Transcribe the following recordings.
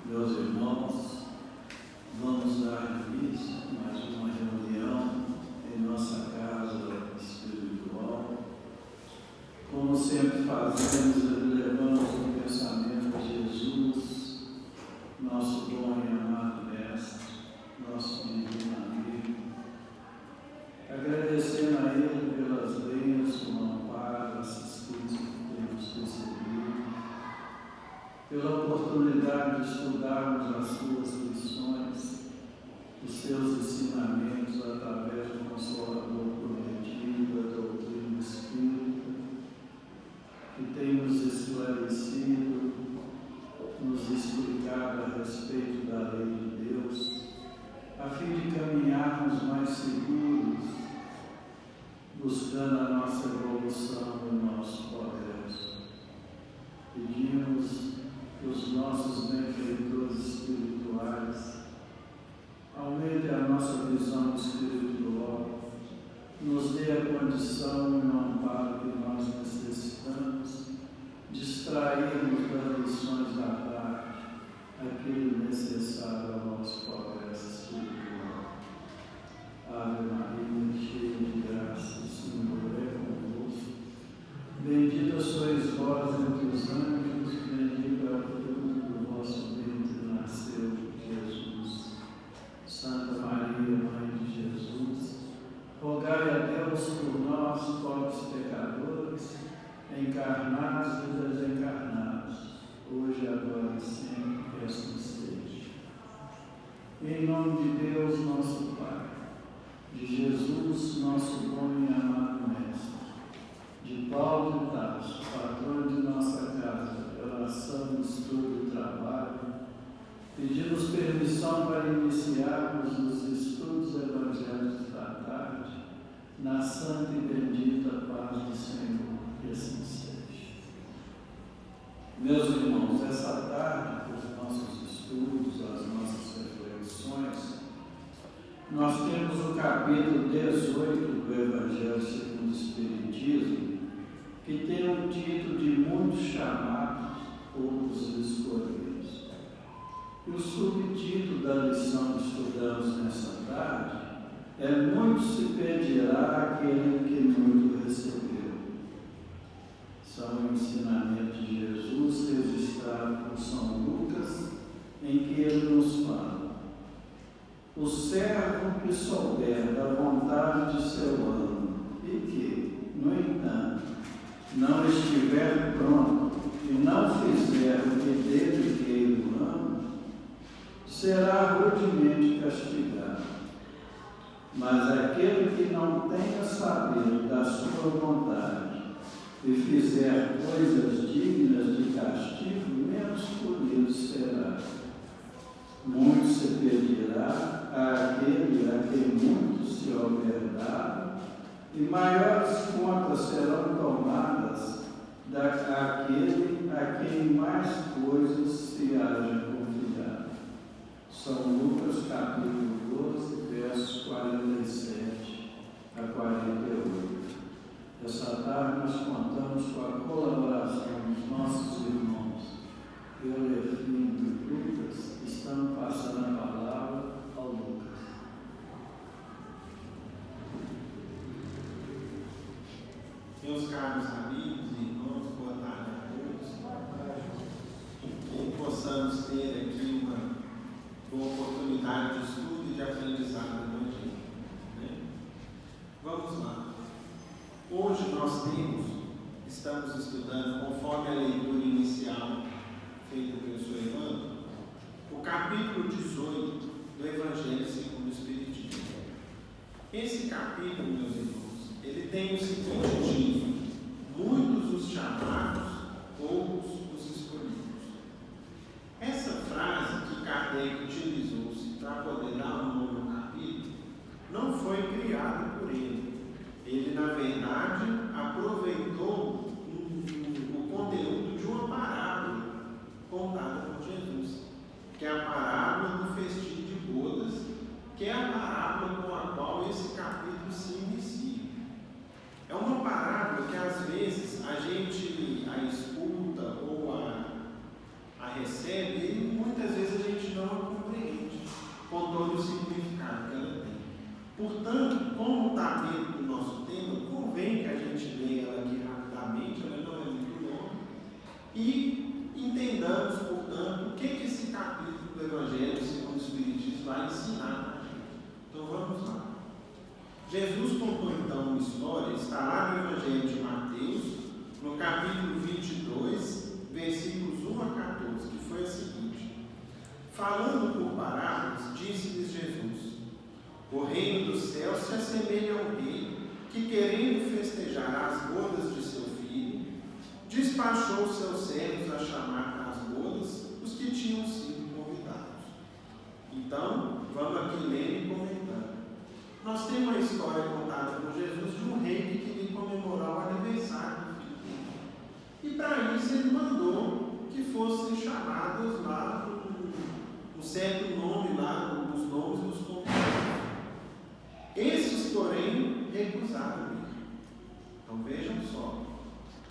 Meus irmãos, vamos dar início a mais uma reunião em nossa casa espiritual. Como sempre fazemos, levamos o pensamento de Jesus, nosso bom e amado Mestre, nosso divino amigo, agradecendo a Ele pelas bênçãos, o amparo, a assistência que temos recebido, pela oportunidade de estudarmos as suas lições, os seus ensinamentos através do Consolador prometido, a doutrina espírita, que tem nos esclarecido, nos explicado a respeito da lei de Deus, a fim de caminharmos mais seguros, buscando a nossa evolução e o nosso progresso. Pedimos que os nossos benfeitores espirituais aumentem a nossa visão espiritual, nos dê a condição e o amparo que nós necessitamos, distrairmos das lições da tarde aquilo necessário ao nosso progresso espiritual. Ave Maria, cheia de graça, o Senhor é convosco. Bendita sois vós entre os anjos, bendito é o fruto do vosso ventre, nasceu Jesus. Santa Maria, Mãe de Jesus, rogai a Deus por nós, pobres pecadores, encarnados e desencarnados, hoje, agora e sempre, que assim seja. Em nome de Deus, nosso Pai, de Jesus, nosso bom e amado Mestre, de Paulo de Tarso, patrão de nossa casa, oração, estudo e trabalho, pedimos permissão para iniciarmos os estudos evangélicos da tarde, na santa e bendita paz do Senhor, que assim seja. Meus irmãos, essa tarde, os nossos estudos, as nossas reflexões, nós temos o capítulo 18 do Evangelho segundo o Espiritismo, que tem o título de Muitos Chamados, Poucos Escolhidos. E o subtítulo da lição que estudamos nessa tarde é Muito se pedirá àquele que muito recebeu. São ensinamentos de Jesus registrados por São Lucas, em que ele nos fala: o servo que souber da vontade de seu amo e que, no entanto, não estiver pronto e não fizer o que dele queira o amo, será rudemente castigado. Mas aquele que não tenha saber da sua vontade e fizer coisas dignas de castigo, menos punido será. Muito se pedirá àquele a quem muito se houver dado, e maiores contas serão tomadas daquele a quem mais coisas se haja confiado. São Lucas capítulo 12, versos 47 a 48. Essa tarde nós contamos com a colaboração dos nossos irmãos Eulefino e Lucas, que estão passando a palavra ao Lucas. Meus caros amigos e irmãos, boa tarde a todos. Que possamos ter aqui uma boa oportunidade de estudo e de aprendizado do Evangelho. Vamos lá. Hoje nós estamos estudando, conforme a leitura inicial feita pelo Sr. Evandro, o capítulo 18 do Evangelho segundo o Espiritismo. Esse capítulo, meus irmãos, ele tem o seguinte título: muitos os chamados, poucos os escolhidos. Essa frase que Kardec utilizou-se para poder dar um nome ao capítulo não foi criada por ele. Ele, na verdade, aproveitou o conteúdo de uma Portanto, como está dentro do nosso tema, convém que a gente leia ela aqui rapidamente, ela não é muito longa, e entendamos, portanto, o que esse capítulo do Evangelho segundo o Espiritismo vai ensinar a gente. Então vamos lá. Jesus contou então uma história, está lá no Evangelho de Mateus, no capítulo 22, versículos 1 a 14, que foi a seguinte: falando por parábolas, disse-lhes Jesus: o reino dos céus se assemelha a um rei que, querendo festejar as bodas de seu filho, despachou seus servos a chamar para as bodas os que tinham sido convidados. Então, vamos aqui lendo e comentando. Nós temos uma história contada por Jesus de um rei que queria comemorar o aniversário do filho dele. E para isso ele mandou que fossem chamados lá um certo nome lá, os nomes dos convidados. Esses, porém, recusaram ir. Então vejam só,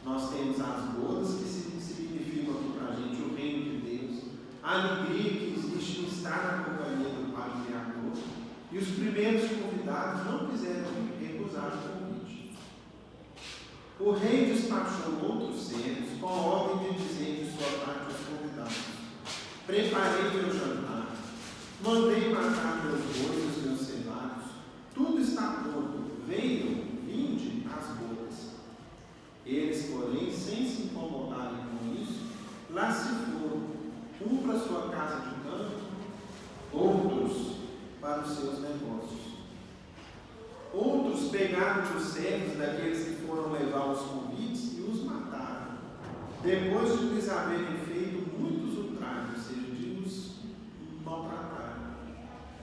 nós temos as bodas que significam aqui para a gente o reino de Deus, a alegria que existe em estar na companhia do Pai Criador, e os primeiros convidados não quiseram ir, recusaram o convite. O rei despachou outros servos com a ordem de dizer de sua parte aos convidados: preparei meu jantar, mandei matar meus bois e os meus cevados, tudo está pronto, venham, vinde às bodas. Eles, porém, sem se incomodarem com isso, lá se foram, um para sua casa de campo, outros para os seus negócios. Outros pegaram os servos daqueles que foram levar os convites e os mataram, depois de lhes haverem feito muitos ultrajes, ou seja, de os maltratar.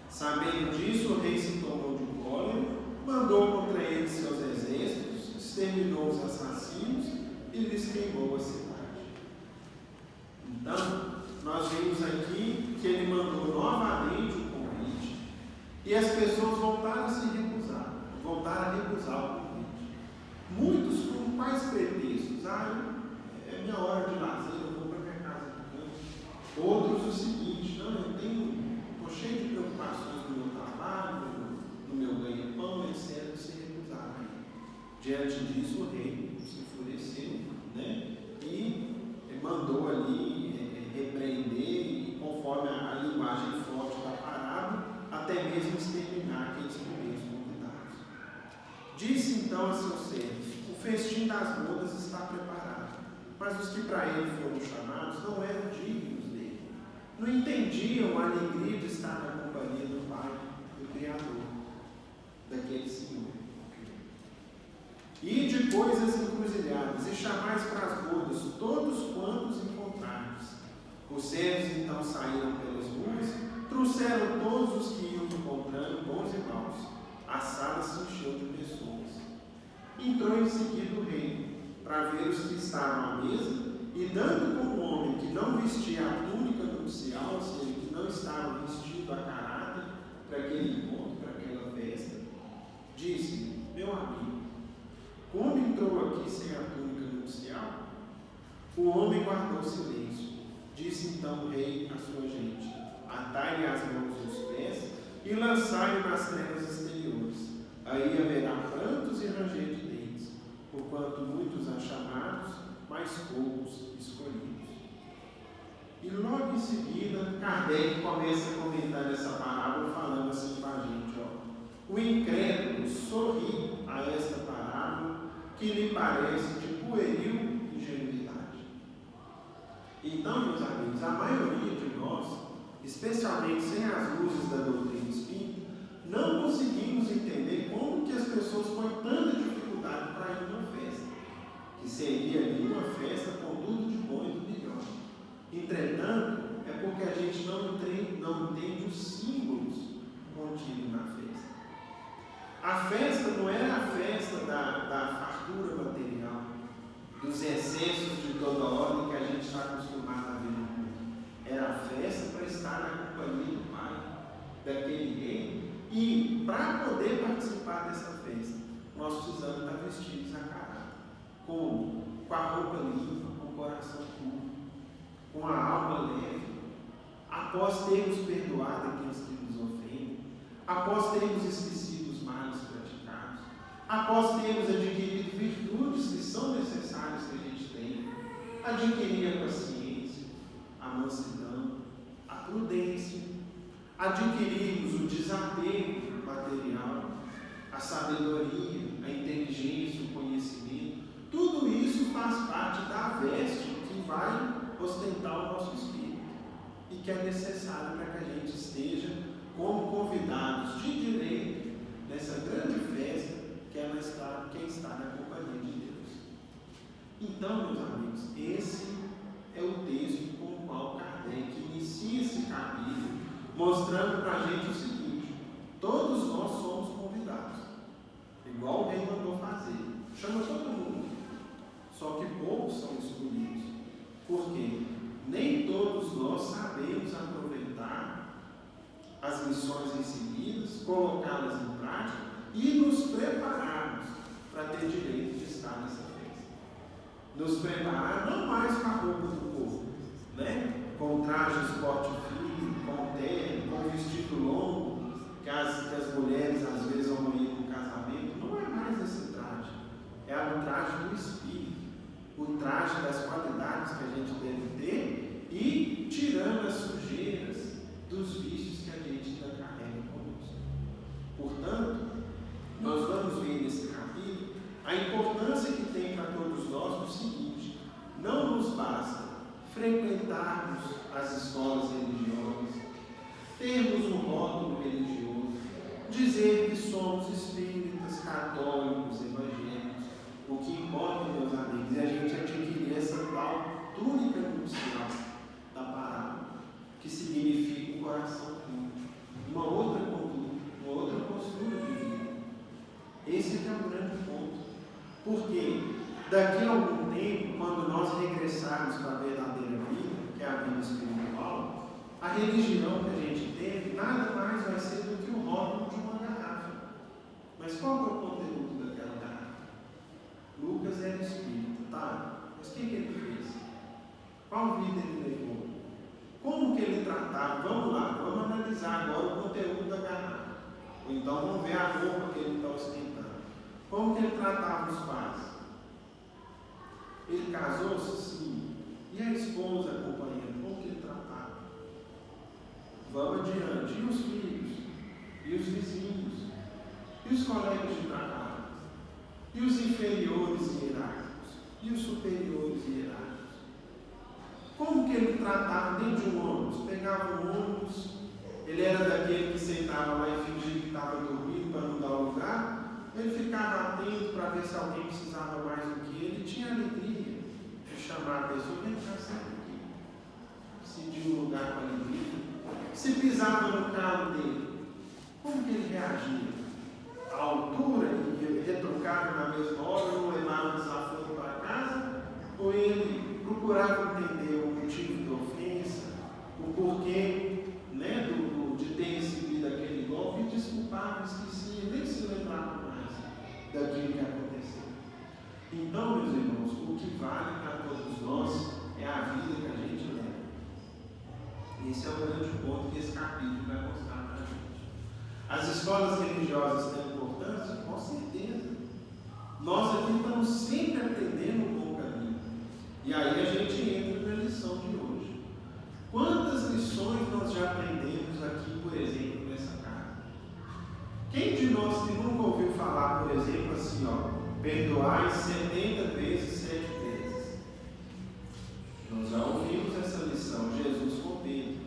Sabendo disso, o rei se tomou de cólera, mandou contra eles seus exércitos, exterminou os assassinos e lhes queimou a cidade. Então, nós vimos aqui que ele mandou novamente o convite e as pessoas voltaram a se recusar, voltaram a recusar o convite. Muitos com quais pretextos? É minha hora de lazer, eu vou para minha casa de campo. Outros o seguinte: não, estou cheio de preocupações no meu trabalho, no meu ganha-pão, etc. Se recusaram. Diante disso, o rei se enfureceu, né? E mandou ali repreender, e conforme a linguagem forte da parábola, até mesmo exterminar aqueles primeiros convidados. Disse então a seus servos: o festim das bodas está preparado, mas os que para ele foram chamados não eram dignos dele. Não entendiam a alegria de estar na companhia do Pai, do Criador, daquele Senhor. E de coisas encruzilhadas, e chamais para as bodas todos quantos encontrardes. Os servos então saíram pelas ruas, trouxeram todos os que iam encontrando, bons e maus. A sala se encheu de pessoas. Entrou em seguida o rei, para ver os que estavam à mesa, e dando com um homem que não vestia a túnica nupcial, ou seja, que não estava vestido a caráter para aquele encontro, para aquela festa, disse: meu amigo, como entrou aqui sem a túnica nupcial? O homem guardou silêncio. Disse então o rei à sua gente: atai-lhe as mãos e os pés e lançai-lhe nas trevas exteriores. Aí haverá prantos e ranger de dentes, porquanto muitos há chamados, mas poucos escolhidos. E logo em seguida, Kardec começa a comentar essa parábola, falando assim para a gente: o incrédulo sorri a esta parábola que lhe parece de pueril ingenuidade. Então, meus amigos, a maioria de nós, especialmente sem as luzes da doutrina espírita, não conseguimos entender como que as pessoas põem tanta dificuldade para ir numa festa, que seria ali uma festa com tudo de bom e do melhor. Entretanto, é porque a gente não entende os símbolos contidos na festa. A festa não era a festa da fartura material, dos excessos de toda ordem que a gente está acostumado a ver no mundo. Era a festa para estar na companhia do Pai, daquele rei. E para poder participar dessa festa, nós precisamos estar vestidos a caráter. Como? Com a roupa limpa, com o coração puro, com a alma leve, após termos perdoado aqueles que nos ofendem, após termos esquecido os mais praticados, após termos adquirido virtudes que são necessárias que a gente tenha, adquirir a paciência, a mansidão, a prudência, adquirirmos o desapego material, a sabedoria, a inteligência, o conhecimento, tudo isso faz parte da veste que vai ostentar o nosso espírito e que é necessário para que a gente esteja como convidados de direito nessa grande festa que é quem está na companhia de Deus. Então, meus amigos, esse é o texto com o qual Kardec inicia esse capítulo, mostrando para a gente o seguinte: todos nós somos convidados, igual o rei mandou fazer, chama todo mundo, só que poucos são escolhidos. Por quê? Nem todos nós sabemos aproveitar as lições recebidas, colocá-las em prática e nos prepararmos para ter direito de estar nessa festa. Nos preparar não mais com a roupa do corpo, né? Com traje esporte frio, com terno, com vestido longo, que as mulheres às vezes vão ir para o casamento. Não é mais esse traje, é o traje do espírito, o traje das qualidades que a gente deve ter e tirando as sujeiras dos vícios que a gente ainda carrega conosco. Portanto, nós vamos ver nesse capítulo a importância que tem para todos nós no seguinte: não nos basta frequentarmos as escolas religiosas, termos um rótulo religioso, dizer que somos espíritas, católicos, evangélicos. O que importa, meus amigos, é a gente adquirir essa tal túnica nupcial da parábola, que significa um coração puro, uma outra conduta, uma outra postura de vida. Esse é o grande ponto. Porque daqui a algum tempo, quando nós regressarmos para a verdadeira vida, que é a vida espiritual, a religião que a gente teve nada mais vai ser do que o rótulo de uma garrafa. Mas qual é o conteúdo daquela garrafa? Lucas era espírita, tá? Mas o que ele fez? Qual vida ele levou? Como que ele tratava? Vamos lá, vamos analisar agora o conteúdo da garrafa. Ou então vamos ver a roupa que ele está ostentando. Como que ele tratava os pais? Ele casou-se? Sim. E a esposa, a companheira, como que ele tratava? Vamos adiante. E os filhos? E os vizinhos? E os colegas de trabalho? E os inferiores hierárquicos? E os superiores hierárquicos? Como que ele tratava dentro de um ônibus? Pegava um ônibus, ele era daquele que sentava lá e fingia que estava dormindo para não dar o lugar. Ele ficava atento para ver se alguém precisava mais do que ele. Tinha alegria de chamar a pessoa: vem cá, senta aqui. Decidir um lugar com alegria. Se pisava no carro dele, como que ele reagia? A altura, ele retrucava na mesma hora, não levava desaforo para casa, ou ele procurava entender o motivo da ofensa, o porquê, né, de ter recebido aquele golpe, e desculpava, esquecia, nem se lembrava mais daquilo que aconteceu. Então, meus irmãos, o que vale para todos nós é a vida que a gente leva. Esse é o grande ponto que esse capítulo vai mostrar para a gente. As escolas religiosas têm importância? Com certeza. Nós aqui estamos sempre aprendendo um bom caminho. E aí a gente entra na lição de hoje. Quantas lições nós já aprendemos aqui, por exemplo, nessa casa? Quem de nós que nunca ouviu falar, por exemplo, assim, perdoai 70 vezes 7 vezes? Nós já ouvimos essa lição, Jesus com Pedro.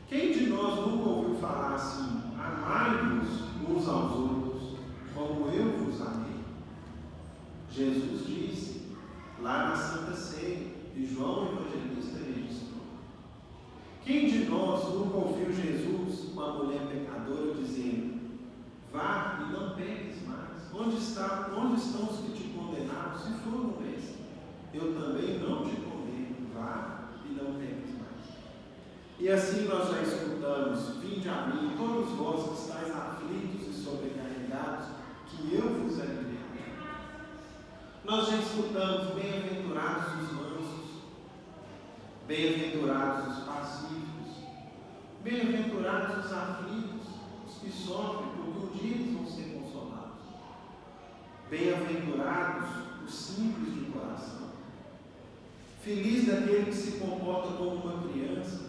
Quem de nós nunca ouviu falar assim: amai-vos uns aos outros, como eu vos amei? Jesus disse lá na Santa Ceia, e João Evangelista registrou. Quem de nós nunca ouviu Jesus com a mulher pecadora dizendo: vá e não peques mais? Onde estão os que te condenaram? Se foram, mestre, eu também não te condeno. Vá e não peques mais. E assim nós já escutamos: vinde a mim, todos vós que estáis aflitos e sobrecarregados, que eu vos aliviarei. Nós já escutamos: bem-aventurados os mansos, bem-aventurados os pacíficos, bem-aventurados os aflitos, os os que sofrem, porque um dia eles vão ser consolados. Bem-aventurados os simples de coração. Feliz daquele que se comporta como uma criança.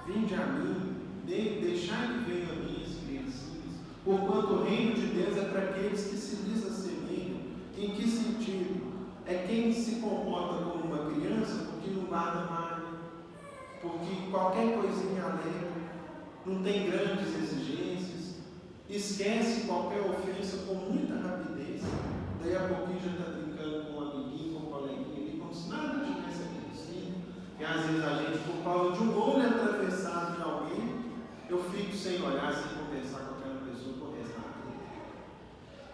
Vinde a mim, deixai que venham a mim as criancinhas, porquanto o reino de Deus é para aqueles que se lhes assemelham. Em que sentido? É quem se comporta como uma criança porque não guarda mágoa, porque qualquer coisinha alegra, não tem grandes exigências, esquece qualquer ofensa com muita rapidez, daí a pouquinho já está brincando com um amiguinho, com um coleguinha ali, como se nada tivesse acontecido. E às vezes a gente, por causa de um olho atravessado de alguém, eu fico sem olhar, sem conversar com aquela pessoa por resto da vida.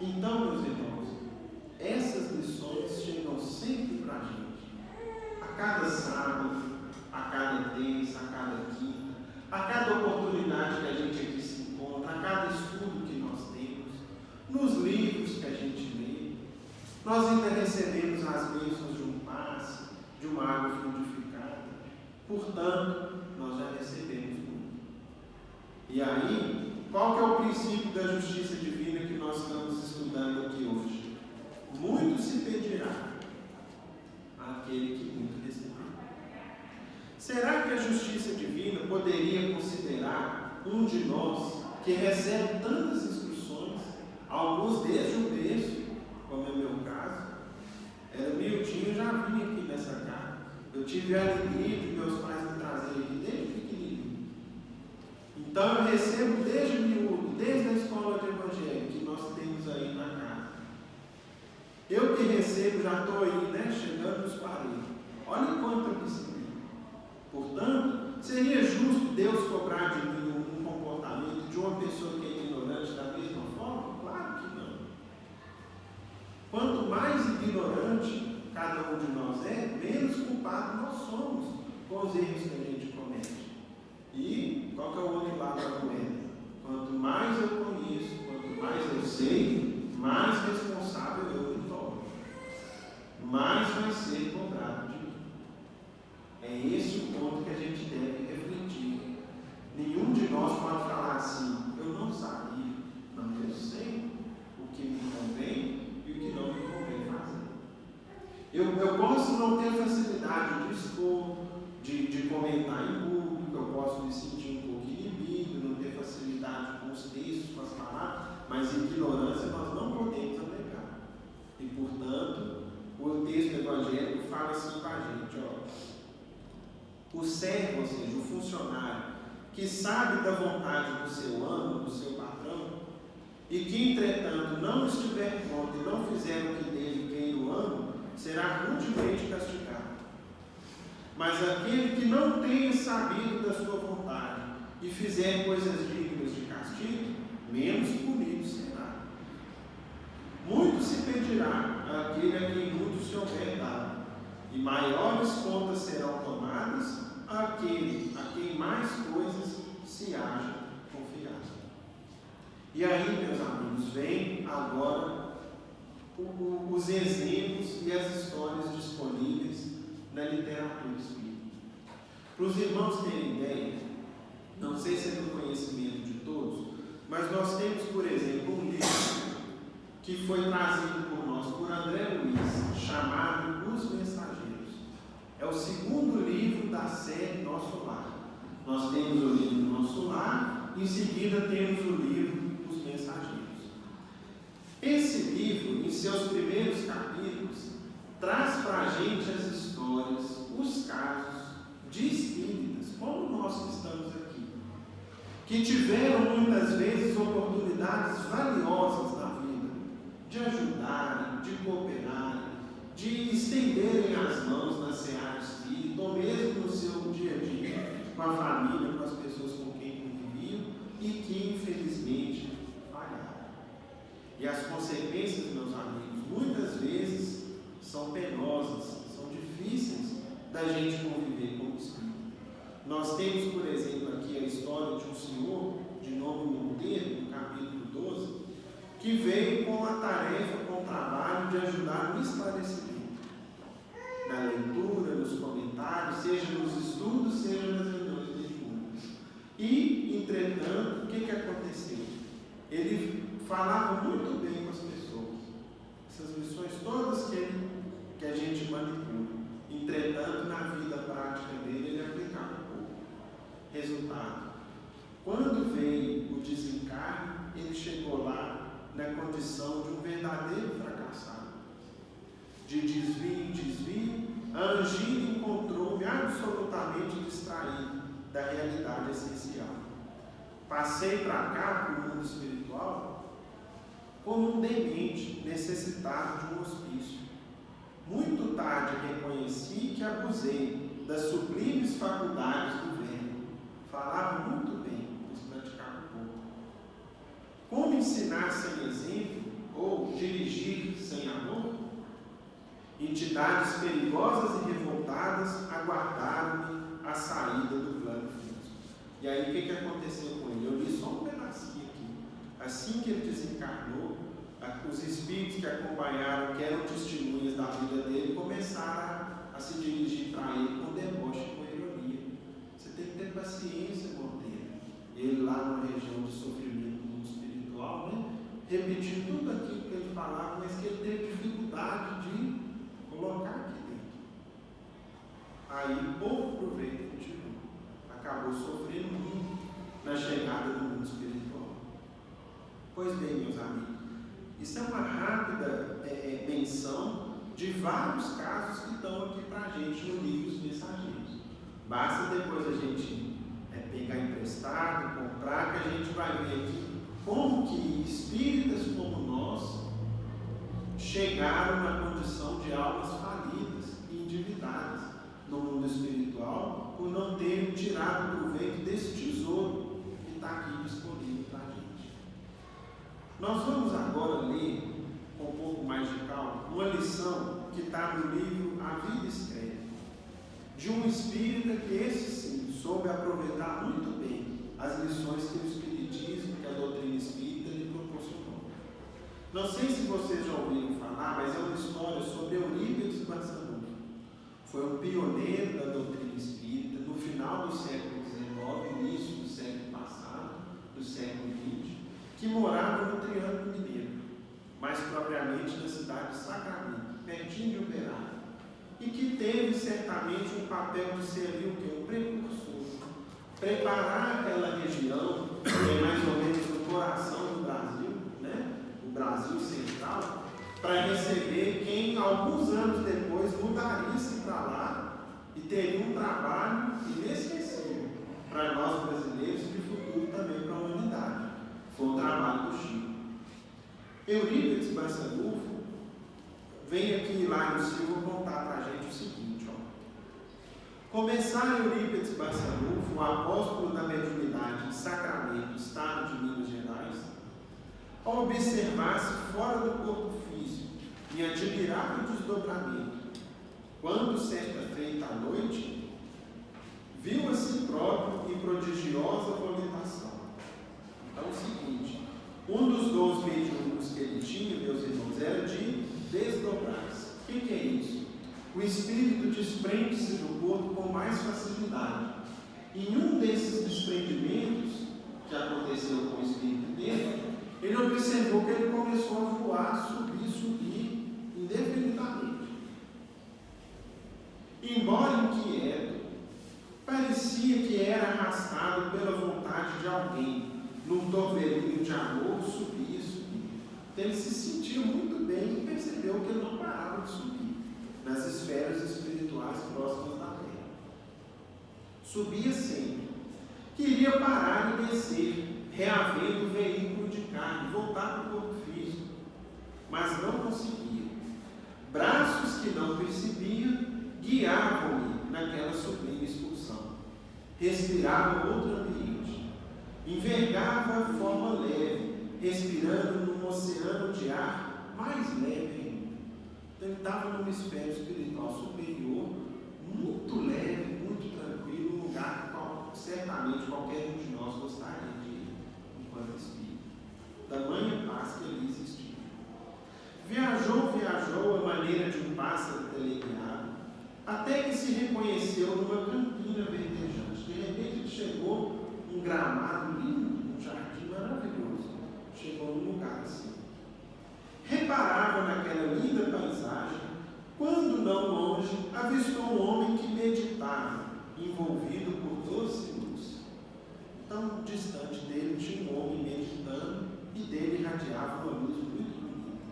Então, meus irmãos, essas lições chegam sempre para a gente. A cada sábado, a cada terça, a cada quinta, a cada oportunidade que a gente aqui se encontra, a cada estudo que nós temos, nos livros que a gente lê, nós ainda recebemos as bênçãos de um passe, de uma água fluidificada. Portanto, nós já recebemos muito. E aí, qual que é o princípio da justiça divina que nós estamos estudando aqui hoje? Muito se pedirá àquele que muito receberá. Será que a justiça divina poderia considerar um de nós que recebe tantas instruções, alguns desde o berço, como é o meu caso? Era miudinho, já vim aqui nessa casa. Eu tive a alegria de meus pais me trazerem aqui desde pequenininho. Então eu recebo desde miúdo, desde a escola de evangelho que nós temos aí na casa. Eu que recebo, já estou aí, né, chegando nos parelhos. Olha quanto eu recebi. Portanto, seria justo Deus cobrar de mim um comportamento de uma pessoa que é ignorante da mesma forma? Claro que não. Quanto mais ignorante cada um de nós é, menos culpado nós somos com os erros que a gente comete. E qual que é o outro lado da moeda? Quanto mais eu conheço, quanto mais eu sei, mais responsável eu me torno. Mais vai ser cobrado de mim. É esse o ponto que a gente deve refletir. Nenhum de nós pode falar assim: eu não sabia. Não, eu sei o que me convém e o que não me convém fazer. Eu posso não ter facilidade de expor, de comentar em público, eu posso me sentir um pouco inibido, não ter facilidade com os textos, com as palavras, mas ignorância nós não podemos alegar. E, portanto, o texto evangélico fala assim para a gente, ó. O servo, ou seja, o funcionário, que sabe da vontade do seu amo, do seu patrão, e que, entretanto, não estiver pronto e não fizer o que dele queira o amo, será rudemente castigado. Mas aquele que não tenha sabido da sua vontade e fizer coisas dignas de castigo, menos punido será. Muito se pedirá àquele a quem muito se houver dado, e maiores contas serão tomadas àquele a quem mais coisas se haja confiado. E aí, meus amigos, vem agora os exemplos e as histórias disponíveis na literatura espírita. Para os irmãos terem ideia, não sei se é do conhecimento de todos, mas nós temos, por exemplo, um livro que foi trazido por nós, por André Luiz, chamado Os Mensageiros. É o segundo livro da série Nosso Lar. Nós temos o livro Nosso Lar, em seguida temos o livro Os Mensageiros. Esse livro, em seus primeiros capítulos, traz para a gente as histórias, os casos de espíritas, como nós que estamos aqui, que tiveram muitas vezes oportunidades valiosas na vida, de ajudarem, de cooperarem, de estenderem as mãos na seara espírita, ou mesmo no seu dia a dia, com a família, com as pessoas com quem conviviam, e que infelizmente falharam. E as consequências, meus amigos, muitas vezes são penosas, são difíceis da gente conviver com o espírito. Nós temos, por exemplo, aqui a história de um senhor, de nome Monteiro, no capítulo 12, que veio com a tarefa, com o trabalho de ajudar no esclarecimento, na leitura, nos comentários, seja nos estudos, seja nas reuniões mediúnicas. E, entretanto, o que aconteceu? condição de um verdadeiro fracassado. De desvio em desvio, a Angina encontrou-me absolutamente distraído da realidade essencial. Passei para cá, para o mundo espiritual, como um demente necessitado de um hospício. Muito tarde reconheci que abusei das sublimes faculdades do verbo. Falava muito bem, mas praticava pouco. Como ensinar sem exemplo ou dirigir sem amor? Entidades perigosas e revoltadas aguardaram-me a saída do plano físico. E aí o que aconteceu com ele? Eu li só um pedacinho aqui. Assim que ele desencarnou, os espíritos que acompanharam, que eram testemunhas da vida dele, começaram a se dirigir para ele com deboche e com ironia. Você tem que ter paciência, Monteiro. Ele lá numa região de sofrimento no mundo espiritual, né? Repetindo tudo aquilo que ele falava, mas que ele teve dificuldade de colocar aqui dentro. Aí, pouco proveito ele tirou. Acabou sofrendo muito na chegada do mundo espiritual. Pois bem, meus amigos, isso é uma rápida menção de vários casos que estão aqui para a gente no livro dos mensageiros. Basta depois a gente pegar emprestado, comprar, que a gente vai ver aqui como que espíritas como nós chegaram na condição de almas falidas e endividadas no mundo espiritual por não terem tirado proveito desse tesouro que está aqui disponível para a gente. Nós vamos agora ler, com um pouco mais de calma, uma lição que está no livro A Vida Escreve, de um espírita que esse sim soube aproveitar muito bem as lições que o Espiritismo, que a doutrina espírita lhe proporcionou. Não sei se vocês já ouviram falar, mas é uma história sobre Eurípides Barçanufo. Foi um pioneiro da doutrina espírita no final do século XIX, início do século passado, do século XX, que morava no Triângulo Mineiro, mais propriamente na cidade de Sacramento, pertinho de Uberaba, e que teve certamente um papel de ser ali um precursor, preparar aquela região, que é mais ou menos no coração do Brasil, né? O Brasil central, para receber quem alguns anos depois mudaria-se para lá e teria um trabalho inesquecível para nós brasileiros e de futuro também para a humanidade. Foi o trabalho do Chico. Eurípides Barçanufo vem aqui lá no Silva contar para a gente o seguinte, ó. Começar Eurípides Barçanufo, o apóstolo da mediunidade em Sacramento, estado de Minas Gerais, a observar-se fora do corpo físico em admirável desdobramento, quando certa feita à noite, viu a si próprio em prodigiosa volitação. Então é o seguinte, um dos dons mediúnicos que ele tinha, meus irmãos, era de desdobrar-se. O que é isso? O espírito desprende-se do corpo com mais facilidade. Em um desses desprendimentos que aconteceu com o espírito dele, ele observou que ele começou a voar, subir indefinidamente. Embora inquieto, parecia que era arrastado pela vontade de alguém, num torvelinho de amor, subia. Então ele se sentia muito bem e percebeu que ele não parava de subir nas esferas espirituais próximas da terra. Subia sempre. Queria parar e descer, reavendo o veículo de carne, voltar para o corpo físico, mas não conseguia. Braços que não percebia guiavam-me naquela sublime expulsão. Respirava outro ambiente, envergava a forma leve, respirando num oceano de ar mais leve ainda. Então ele estava numa esfera espiritual superior, muito leve, muito tranquilo, um lugar que certamente qualquer um de nós gostaria de ir enquanto espírito. Tamanha paz que ali existia. Viajou a maneira de um pássaro teleguiado, até que se reconheceu numa campina verdejante. De repente ele chegou num gramado lindo, um jardim maravilhoso. Chegou num lugar assim. Reparava naquela linda paisagem, quando não longe, avistou um homem que meditava, envolvido por doce luz. Tão distante dele tinha um homem meditando e dele irradiava uma luz muito bonita.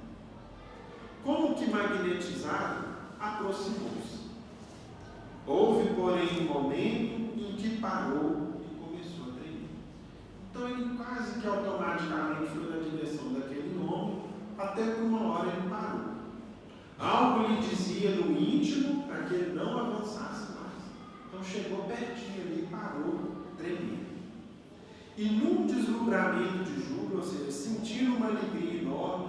Como que magnetizado, aproximou-se. Houve, porém, um momento em que parou e começou a tremer. Então ele quase que automaticamente foi na direção daquele homem, até que uma hora ele parou. Algo lhe dizia no íntimo para que ele não avançasse mais. Então chegou pertinho ali e parou, tremendo. E num deslumbramento de júbilo, ou seja, sentindo uma alegria enorme,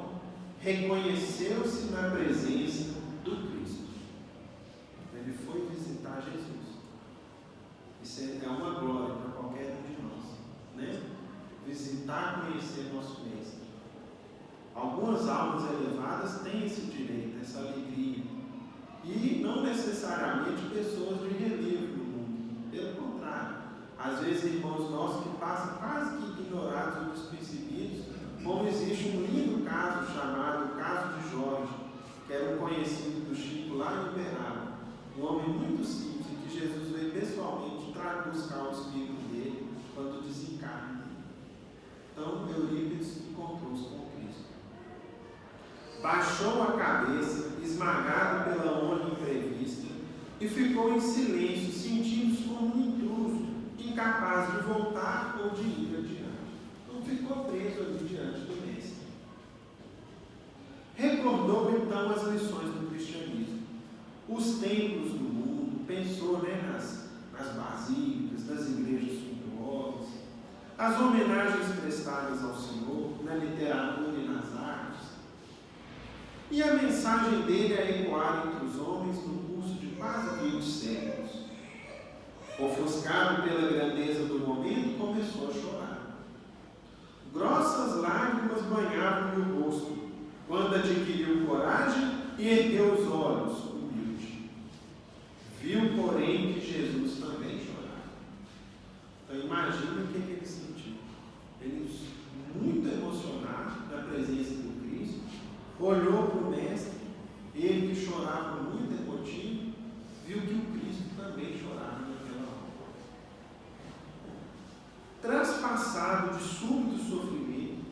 reconheceu-se na presença do Cristo. Ele foi visitar Jesus. Isso é uma glória para qualquer um de nós, né? Visitar, conhecer nosso Mestre. Algumas almas elevadas têm esse direito, essa alegria. E não necessariamente pessoas de relevo no mundo. Pelo contrário, às vezes irmãos nossos que passam quase que ignorados ou despercebidos, como existe um lindo caso chamado o caso de Jorge, que era um conhecido do Chico lá em Uberaba. Um homem muito simples, que Jesus veio pessoalmente buscar o espírito dele quando desencarna. Então, Eurípides encontrou-se com Cristo. Baixou a cabeça, esmagado pela onda imprevista, e ficou em silêncio, sentindo-se como um intruso, incapaz de voltar ou de ir adiante. Então, ficou preso ali diante do Mestre. Recordou então as lições do cristianismo, os templos do mundo, pensou nas basílicas, nas igrejas suntuosas, as homenagens prestadas ao Senhor, na literatura e nas artes, e a mensagem dele a ecoar entre os homens no curso de quase 20 séculos. Ofuscado pela grandeza do momento, começou a chorar. Grossas lágrimas banhavam-lhe o rosto, quando adquiriu coragem e ergueu os olhos, humilde. Viu, porém, que Jesus também chorava. Então imagina o que ele sentiu. Ele, muito emocionado na presença do Cristo, olhou para o Mestre, ele que chorava muito emotivo, viu que o Cristo também chorava naquela hora. Traspassado de súbito sofrimento,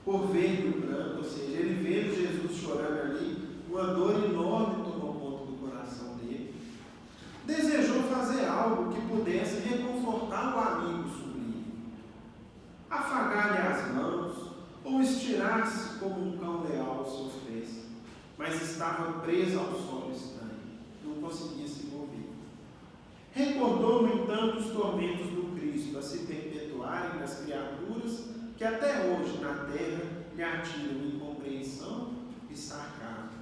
por ver-lhe o pranto, ou seja, ele vendo Jesus chorando ali, uma dor enorme tomou conta do coração dele, desejou fazer algo que pudesse reconfortar o amigo sublime, afagar-lhe as mãos, ou estirar-se como um cão leal aos seus pés, mas estava preso ao solo estranho, não conseguia se mover. Recordou, no entanto, os tormentos do Cristo a se perpetuarem nas criaturas que até hoje na terra lhe atiram incompreensão e sarcasmo.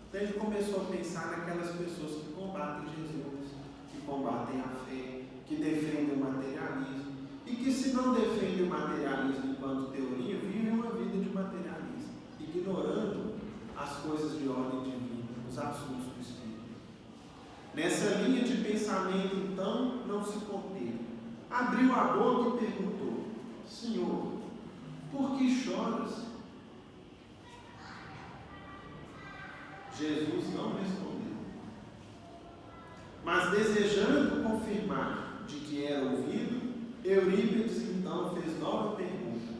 Então ele começou a pensar naquelas pessoas que combatem Jesus, que combatem a fé, que defendem o materialismo, e que, se não defendem o materialismo enquanto teoria, vivem uma vida de materialismo, ignorando as coisas de ordem divina, os assuntos do Espírito. Nessa linha de pensamento, então, não se conteve. Abriu a boca e perguntou: Senhor, por que choras? Jesus não respondeu. Mas, desejando confirmar de que era ouvido, Eurípides então fez nova pergunta: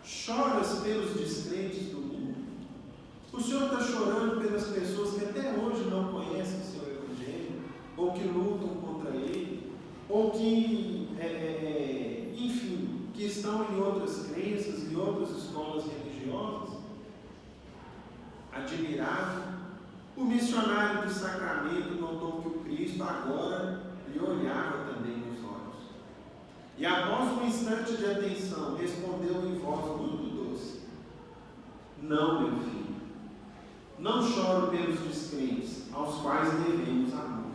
choras pelos descrentes do mundo? O Senhor está chorando pelas pessoas que até hoje não conhecem o seu Evangelho, ou que lutam contra ele, ou que, enfim, que estão em outras crenças, em outras escolas religiosas? Admirado, o missionário do sacramento notou que o Cristo agora lhe olhava também nos olhos. E após um instante de atenção, respondeu em voz muito doce: Não, meu filho, não choro pelos descrentes, aos quais devemos amor.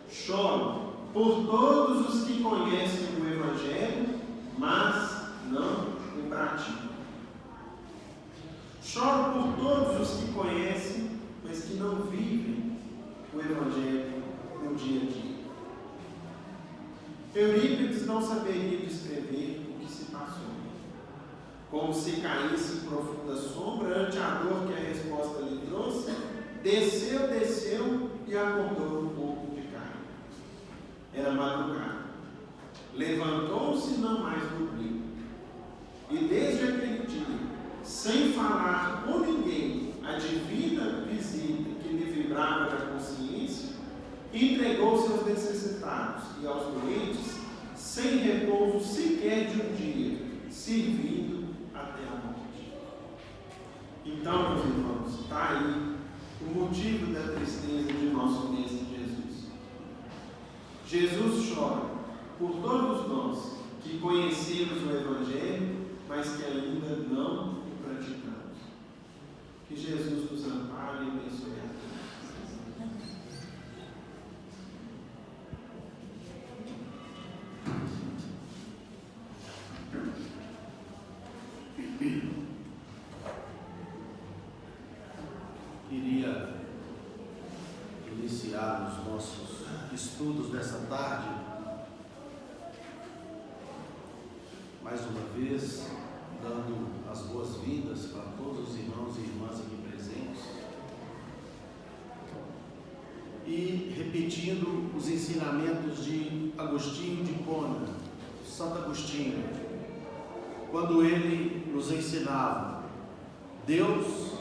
Choro por todos os que conhecem o Evangelho, mas não o praticam. Choro por todos os que conhecem, mas que não vivem o Evangelho no dia a dia. Eurípides não saberia descrever o que se passou. Como se caísse em profunda sombra ante a dor que a resposta lhe trouxe, desceu e acordou um pouco de carne. Era madrugada. Levantou-se e não mais dormiu. E desde aquele dia, sem falar com ninguém a divina visita que lhe vibrava da consciência, entregou-se aos necessitados e aos doentes, sem repouso sequer de um dia, servindo até a morte. Então, meus irmãos, está aí o motivo da tristeza de nosso Mestre Jesus. Jesus chora por todos nós que conhecemos o Evangelho, mas que ainda não o praticamos. Que Jesus nos ampare e abençoe a todos. Queria iniciar os nossos estudos dessa tarde, mais uma vez, dando as boas-vindas para todos os irmãos e irmãs aqui presentes e repetindo os ensinamentos de Agostinho de Hipona, Santo Agostinho, quando ele nos ensinava: Deus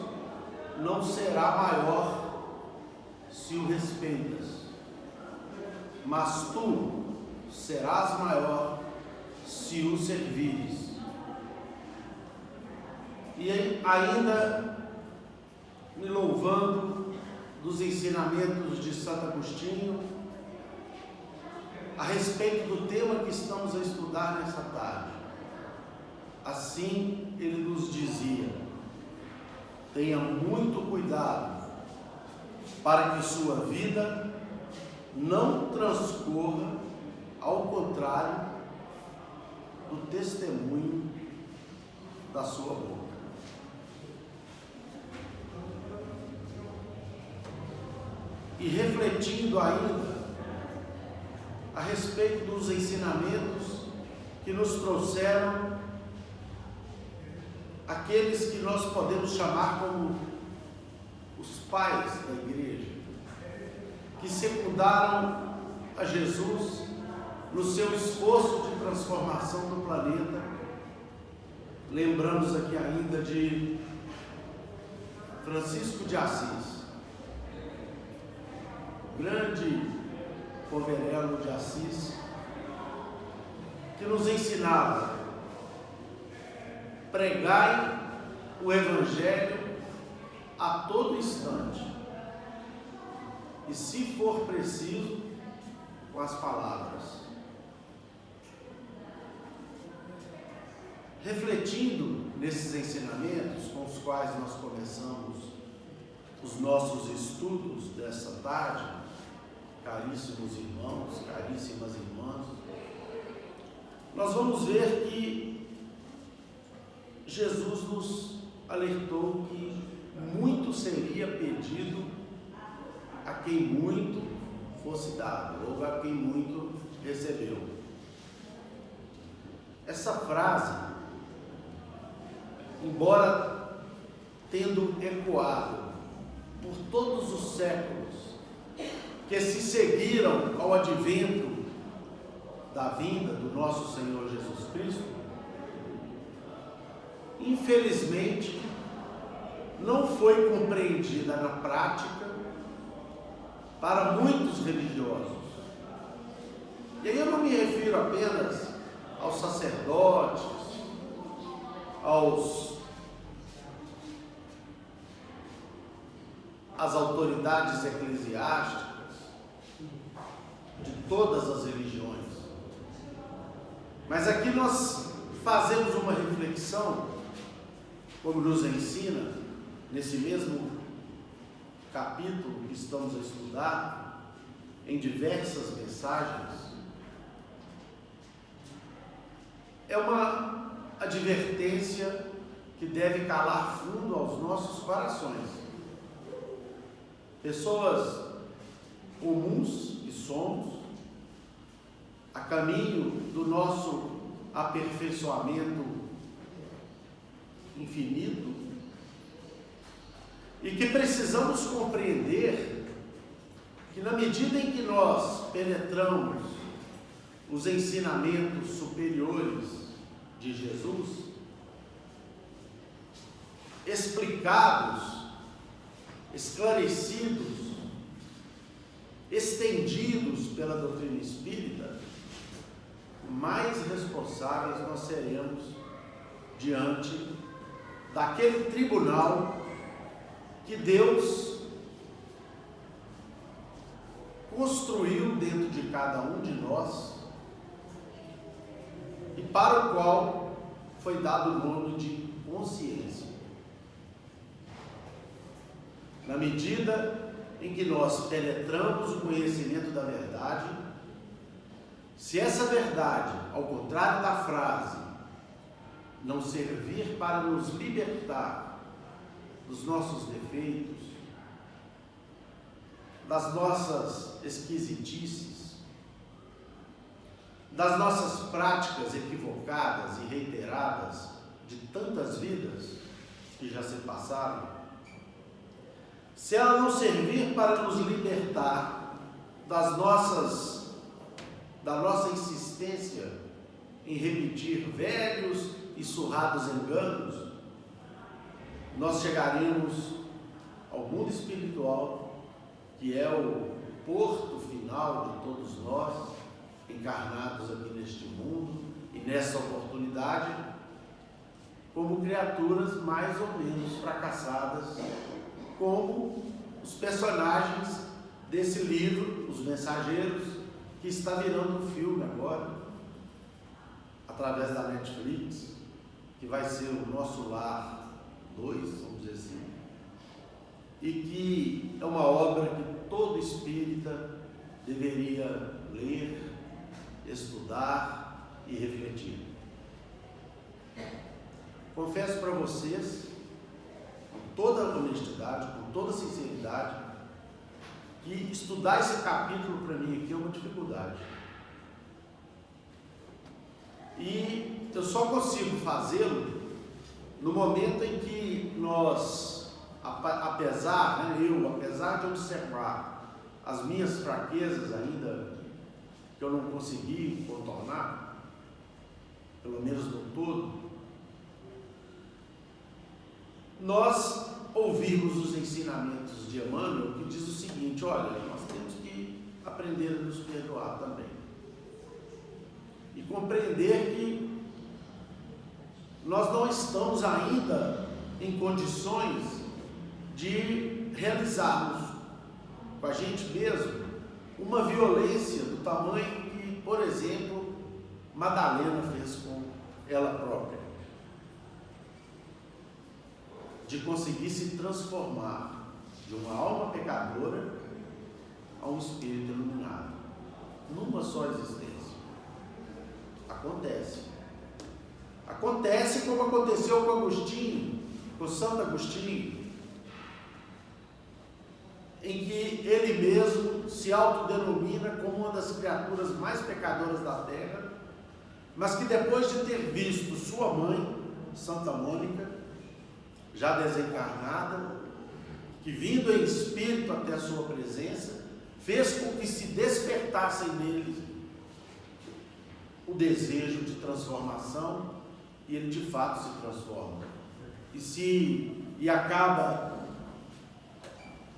não será maior se o respeitas, mas tu serás maior se o servires. E ainda me louvando dos ensinamentos de Santo Agostinho a respeito do tema que estamos a estudar nessa tarde. Assim ele nos dizia: tenha muito cuidado para que sua vida não transcorra ao contrário do testemunho da sua boca. E refletindo ainda a respeito dos ensinamentos que nos trouxeram aqueles que nós podemos chamar como os pais da igreja, que secundaram a Jesus no seu esforço de transformação do planeta. Lembramos aqui ainda de Francisco de Assis, grande poverello de Assis, que nos ensinava: pregai o Evangelho a todo instante, e se for preciso, com as palavras. Refletindo nesses ensinamentos com os quais nós começamos os nossos estudos dessa tarde, caríssimos irmãos, caríssimas irmãs, nós vamos ver que Jesus nos alertou que muito seria pedido a quem muito fosse dado, ou a quem muito recebeu. Essa frase, embora tendo ecoado por todos os séculos que se seguiram ao advento da vinda do nosso Senhor Jesus Cristo, infelizmente não foi compreendida na prática para muitos religiosos. E aí eu não me refiro apenas aos sacerdotes, às autoridades eclesiásticas de todas as religiões. Mas aqui nós fazemos uma reflexão, como nos ensina nesse mesmo capítulo que estamos a estudar, em diversas mensagens. É uma advertência que deve calar fundo aos nossos corações. Pessoas comuns que somos, a caminho do nosso aperfeiçoamento infinito, e que precisamos compreender que, na medida em que nós penetramos os ensinamentos superiores de Jesus, explicados, esclarecidos, estendidos pela doutrina espírita, mais responsáveis nós seremos diante daquele tribunal que Deus construiu dentro de cada um de nós e para o qual foi dado o nome de consciência. Na medida em que nós penetramos o conhecimento da verdade, se essa verdade, ao contrário da frase, não servir para nos libertar dos nossos defeitos, das nossas esquisitices, das nossas práticas equivocadas e reiteradas de tantas vidas que já se passaram, se ela não servir para nos libertar da nossa insistência em repetir velhos e surrados enganos, nós chegaremos ao mundo espiritual, que é o porto final de todos nós, encarnados aqui neste mundo e nessa oportunidade, como criaturas mais ou menos fracassadas, como os personagens desse livro, Os Mensageiros, que está virando um filme agora, através da Netflix, que vai ser o Nosso Lar 2, vamos dizer assim, e que é uma obra que todo espírita deveria ler, estudar e refletir. Confesso para vocês, com toda a honestidade, com toda a sinceridade, que estudar esse capítulo para mim aqui é uma dificuldade. E eu só consigo fazê-lo no momento em que nós, apesar de observar as minhas fraquezas ainda, que eu não consegui contornar, pelo menos no todo, nós ouvirmos os ensinamentos de Emmanuel, que diz o seguinte: olha, nós temos que aprender a nos perdoar também. E compreender que nós não estamos ainda em condições de realizarmos com a gente mesmo uma violência do tamanho que, por exemplo, Madalena fez com ela própria, de conseguir se transformar de uma alma pecadora a um espírito iluminado, numa só existência. Acontece como aconteceu com Agostinho, com Santo Agostinho, em que ele mesmo se autodenomina como uma das criaturas mais pecadoras da terra, mas que depois de ter visto sua mãe, Santa Mônica, já desencarnada, que vindo em espírito até a sua presença, fez com que se despertassem nele o desejo de transformação, e ele de fato se transforma e acaba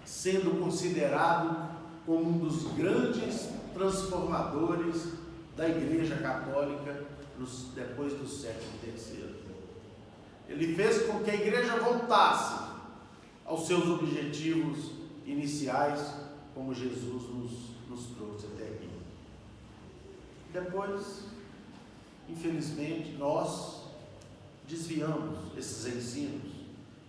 sendo considerado como um dos grandes transformadores da Igreja Católica depois do século III. Ele fez com que a Igreja voltasse aos seus objetivos iniciais, como Jesus nos trouxe até aqui. Depois, infelizmente, nós desviamos esses ensinos,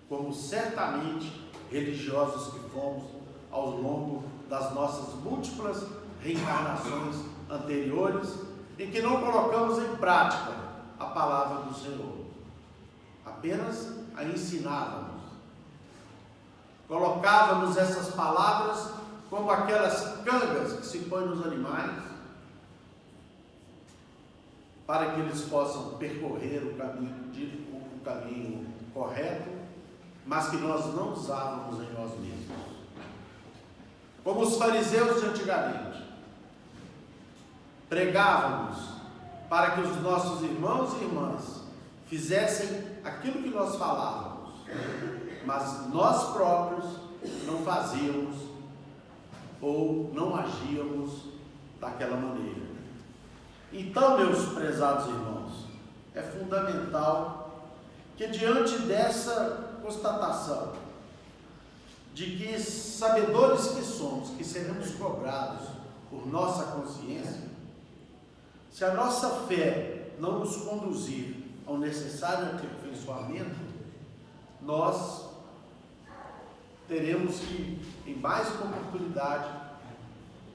como certamente religiosos que fomos ao longo das nossas múltiplas reencarnações anteriores, em que não colocamos em prática a palavra do Senhor, apenas a ensinávamos. Colocávamos essas palavras como aquelas cangas que se põem nos animais, para que eles possam percorrer o caminho correto, mas que nós não usávamos em nós mesmos. Como os fariseus de antigamente, pregávamos para que os nossos irmãos e irmãs fizessem aquilo que nós falávamos, mas nós próprios não fazíamos ou não agíamos daquela maneira. Então, meus prezados irmãos, é fundamental que diante dessa constatação de que sabedores que somos, que seremos cobrados por nossa consciência, se a nossa fé não nos conduzir ao necessário aperfeiçoamento, nós teremos que, em mais uma oportunidade,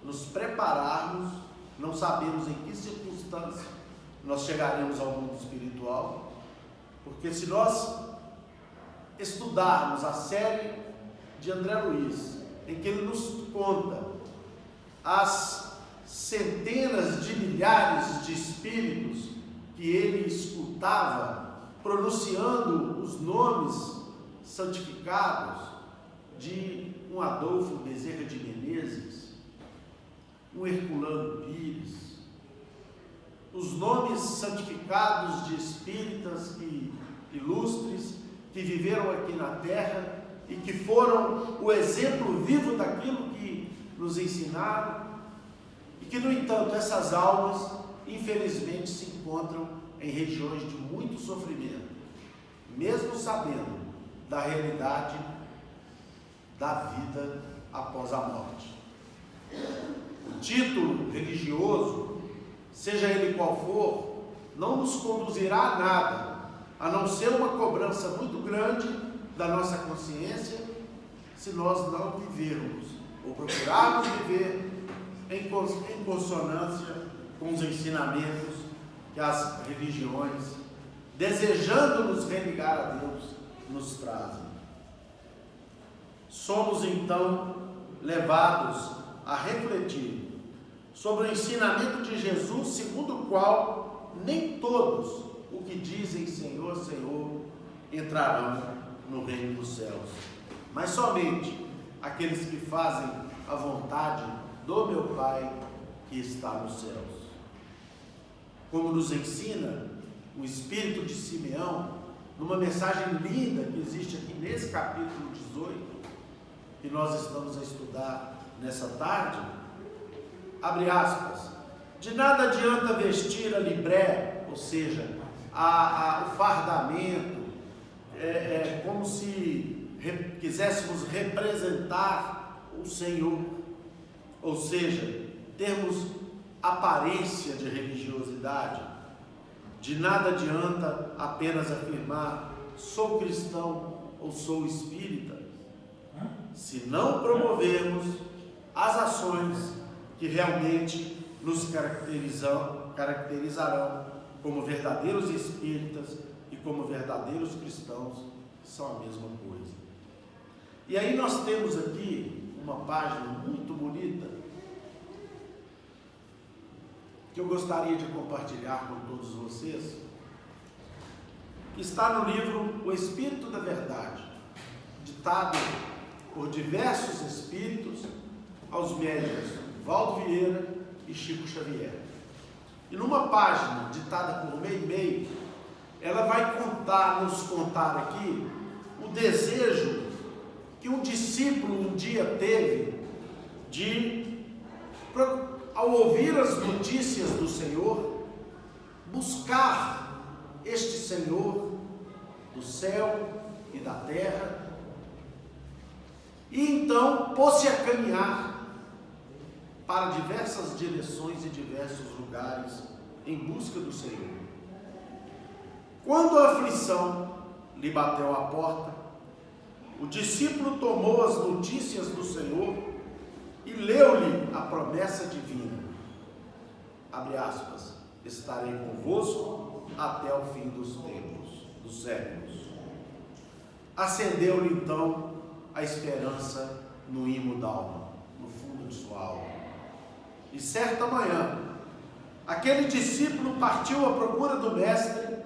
nos prepararmos. Não sabemos em que circunstância nós chegaremos ao mundo espiritual, porque se nós estudarmos a série de André Luiz, em que ele nos conta as centenas de milhares de espíritos que ele escutava pronunciando os nomes santificados de um Adolfo Bezerra de Menezes, um Herculano Pires, os nomes santificados de espíritas e ilustres que viveram aqui na terra e que foram o exemplo vivo daquilo que nos ensinaram, e que, no entanto, essas almas, infelizmente, se encontram em regiões de muito sofrimento, mesmo sabendo da realidade da vida após a morte. O título religioso, seja ele qual for, não nos conduzirá a nada, a não ser uma cobrança muito grande da nossa consciência, se nós não vivermos, ou procurarmos viver em consonância com os ensinamentos que as religiões, desejando nos religar a Deus, nos trazem. Somos então levados a refletir sobre o ensinamento de Jesus, segundo o qual nem todos o que dizem Senhor, Senhor entrarão no reino dos céus, mas somente aqueles que fazem a vontade do meu Pai que está nos céus. Como nos ensina o Espírito de Simeão, numa mensagem linda que existe aqui nesse capítulo 18, que nós estamos a estudar nessa tarde, abre aspas, de nada adianta vestir a libré, ou seja, o fardamento, como se quiséssemos representar o Senhor, ou seja, termos aparência de religiosidade. De nada adianta apenas afirmar sou cristão ou sou espírita, se não promovermos as ações que realmente nos caracterizarão como verdadeiros espíritas e como verdadeiros cristãos, que são a mesma coisa. E aí nós temos aqui uma página muito bonita que eu gostaria de compartilhar com todos vocês, que está no livro O Espírito da Verdade, ditado por diversos espíritos aos médiuns Valdo Vieira e Chico Xavier. E numa página ditada por Meimei, ela vai nos contar aqui o desejo que um discípulo um dia teve de, ao ouvir as notícias do Senhor, buscar este Senhor do céu e da terra, e então pôs-se a caminhar para diversas direções e diversos lugares em busca do Senhor. Quando a aflição lhe bateu à porta, o discípulo tomou as notícias do Senhor e leu-lhe a promessa divina. Abre aspas, estarei convosco até o fim dos tempos, dos séculos. Acendeu-lhe então a esperança no imo da alma, no fundo de sua alma. E certa manhã, aquele discípulo partiu à procura do mestre,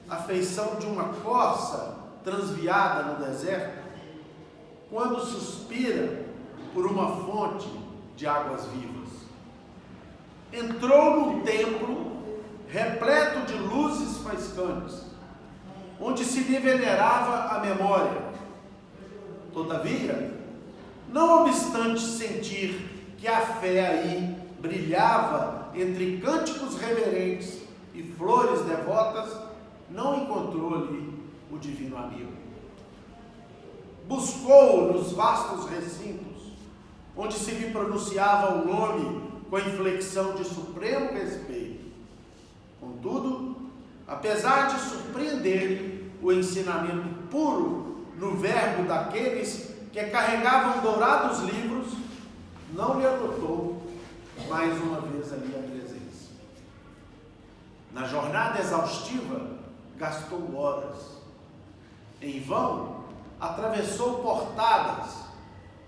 à feição de uma corça transviada no deserto, quando suspira por uma fonte de águas vivas. Entrou num templo repleto de luzes faiscantes, onde se lhe venerava a memória, Todavia, não obstante sentir que a fé aí brilhava entre cânticos reverentes e flores devotas, não encontrou ali o divino amigo. Buscou nos vastos recintos, onde se lhe pronunciava o nome com inflexão de supremo respeito. Contudo, apesar de surpreender o ensinamento puro no verbo daqueles que carregavam dourados livros, não lhe anotou mais uma vez ali a presença. Na jornada exaustiva, gastou horas. Em vão, atravessou portadas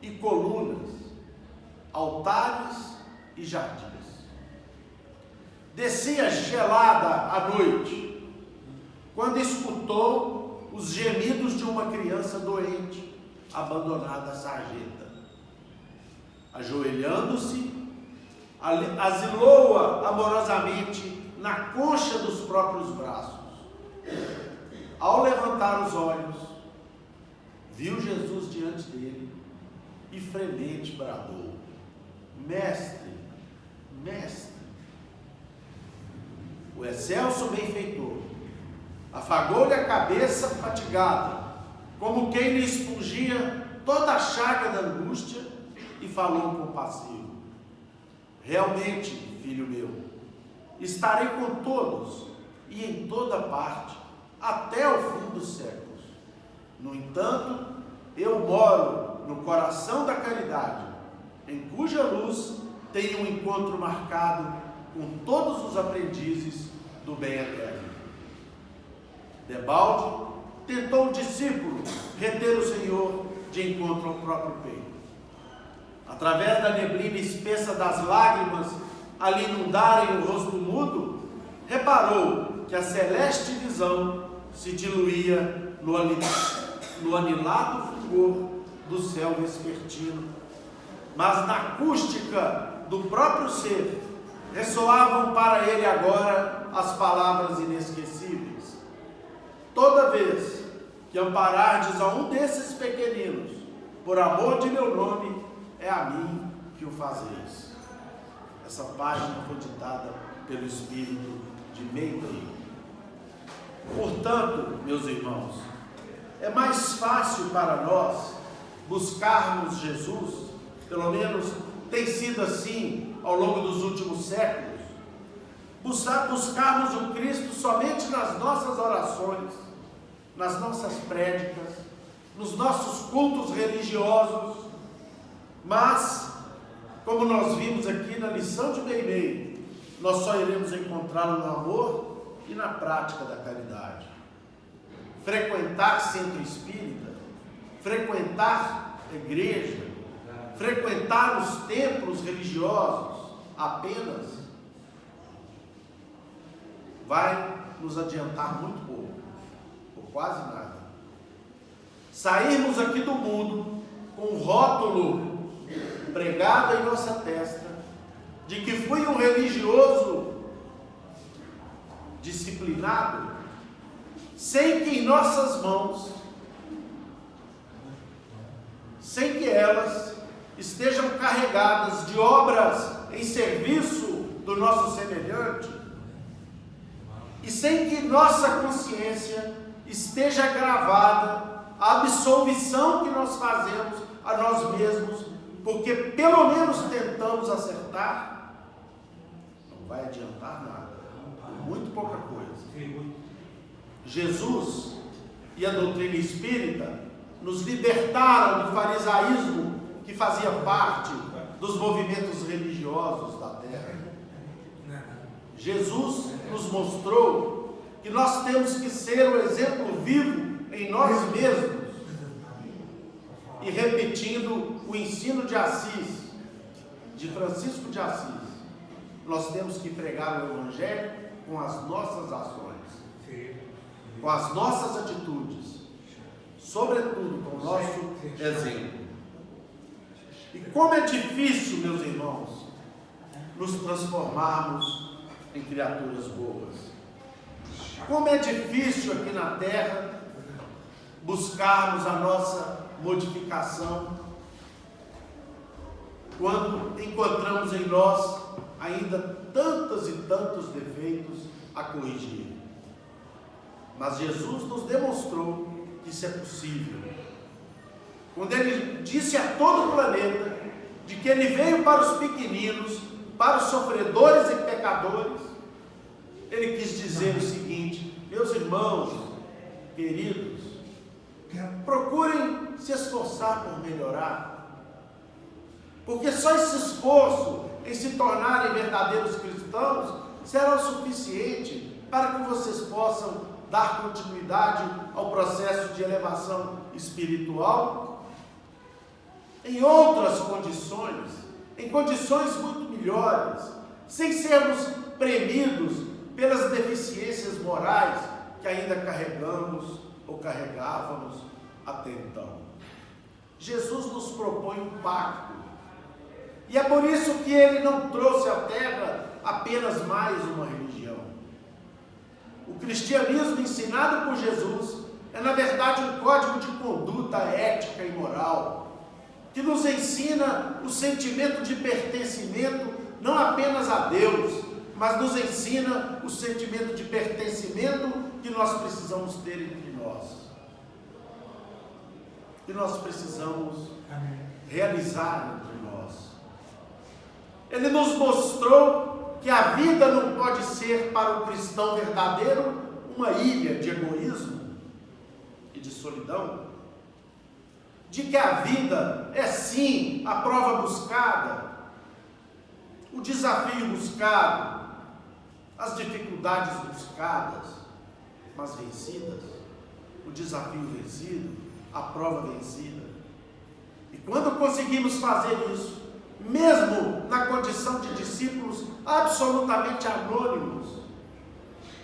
e colunas, altares e jardins. Descia gelada à noite, quando escutou os gemidos de uma criança doente, abandonada à sarjeta. Ajoelhando-se, asilou-a amorosamente na concha dos próprios braços. Ao levantar os olhos, viu Jesus diante dele e fremente bradou: Mestre, Mestre. O excelso benfeitor afagou-lhe a cabeça fatigada, como quem lhe expungia toda a chaga da angústia, e falou compassivo: Realmente, filho meu, estarei com todos e em toda parte, até o fim dos séculos. No entanto, eu moro no coração da caridade, em cuja luz tenho um encontro marcado com todos os aprendizes do bem eterno. Debalde tentou o discípulo reter o Senhor de encontro ao próprio peito. Através da neblina espessa das lágrimas a lhe inundarem o rosto mudo, reparou que a celeste visão se diluía no anilado fulgor do céu vespertino, mas na acústica do próprio ser ressoavam para ele agora as palavras inesquecíveis: Toda vez que amparardes a um desses pequeninos, por amor de meu nome, é a mim que o fazeis. Essa página foi ditada pelo Espírito de Meitei. Portanto, meus irmãos, é mais fácil para nós buscarmos Jesus, pelo menos tem sido assim ao longo dos últimos séculos, buscarmos o Cristo somente nas nossas orações, nas nossas prédicas, nos nossos cultos religiosos, mas, como nós vimos aqui na lição de Meimei, nós só iremos encontrá-lo no amor e na prática da caridade. Frequentar centro espírita, frequentar a igreja, frequentar os templos religiosos apenas vai nos adiantar muito pouco, ou quase nada. Sairmos aqui do mundo com um rótulo pregado em nossa testa de que fui um religioso disciplinado, sem que em nossas mãos, sem que elas estejam carregadas de obras em serviço do nosso semelhante, e sem que nossa consciência esteja gravada a absolvição que nós fazemos a nós mesmos, porque pelo menos tentamos acertar, não vai adiantar nada, muito pouca coisa. Jesus e a doutrina espírita nos libertaram do farisaísmo que fazia parte dos movimentos religiosos da terra. Jesus nos mostrou que nós temos que ser o exemplo vivo em nós mesmos, e repetindo o ensino de Assis, de Francisco de Assis, nós temos que pregar o Evangelho com as nossas ações, com as nossas atitudes, sobretudo com o nosso exemplo. E como é difícil, meus irmãos, nos transformarmos em criaturas boas. Como é difícil aqui na terra buscarmos a nossa modificação quando encontramos em nós ainda tantos e tantos defeitos a corrigir. Mas Jesus nos demonstrou que isso é possível. Quando Ele disse a todo o planeta de que Ele veio para os pequeninos, para os sofredores e pecadores, Ele quis dizer o seguinte: meus irmãos queridos, procurem se esforçar por melhorar, porque só esse esforço em se tornarem verdadeiros cristãos será o suficiente para que vocês possam dar continuidade ao processo de elevação espiritual em outras condições, em condições muito melhores, sem sermos premidos pelas deficiências morais que ainda carregamos ou carregávamos até então. Jesus nos propõe um pacto, e é por isso que Ele não trouxe à Terra apenas mais uma religião. O cristianismo ensinado por Jesus é, na verdade, um código de conduta ética e moral, que nos ensina o sentimento de pertencimento não apenas a Deus, mas nos ensina o sentimento de pertencimento que nós precisamos ter entre nós, que nós precisamos realizar entre nós. Ele nos mostrou que a vida não pode ser para o cristão verdadeiro uma ilha de egoísmo e de solidão, de que a vida é sim a prova buscada, o desafio buscado, as dificuldades buscadas, mas vencidas, o desafio vencido, a prova vencida. E quando conseguimos fazer isso, mesmo na condição de discípulos absolutamente anônimos,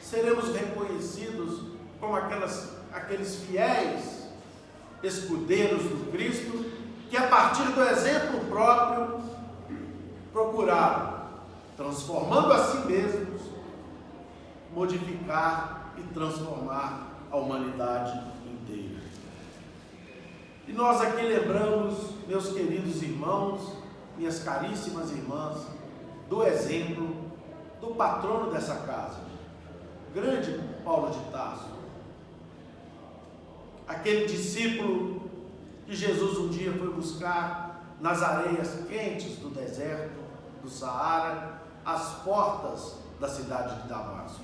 seremos reconhecidos como aqueles fiéis escudeiros do Cristo, que a partir do exemplo próprio procuraram, transformando a si mesmos, modificar e transformar a humanidade inteira. E nós aqui lembramos, meus queridos irmãos, minhas caríssimas irmãs, do exemplo do patrono dessa casa, grande Paulo de Tarso, aquele discípulo que Jesus um dia foi buscar nas areias quentes do deserto do Saara, às portas da cidade de Damasco.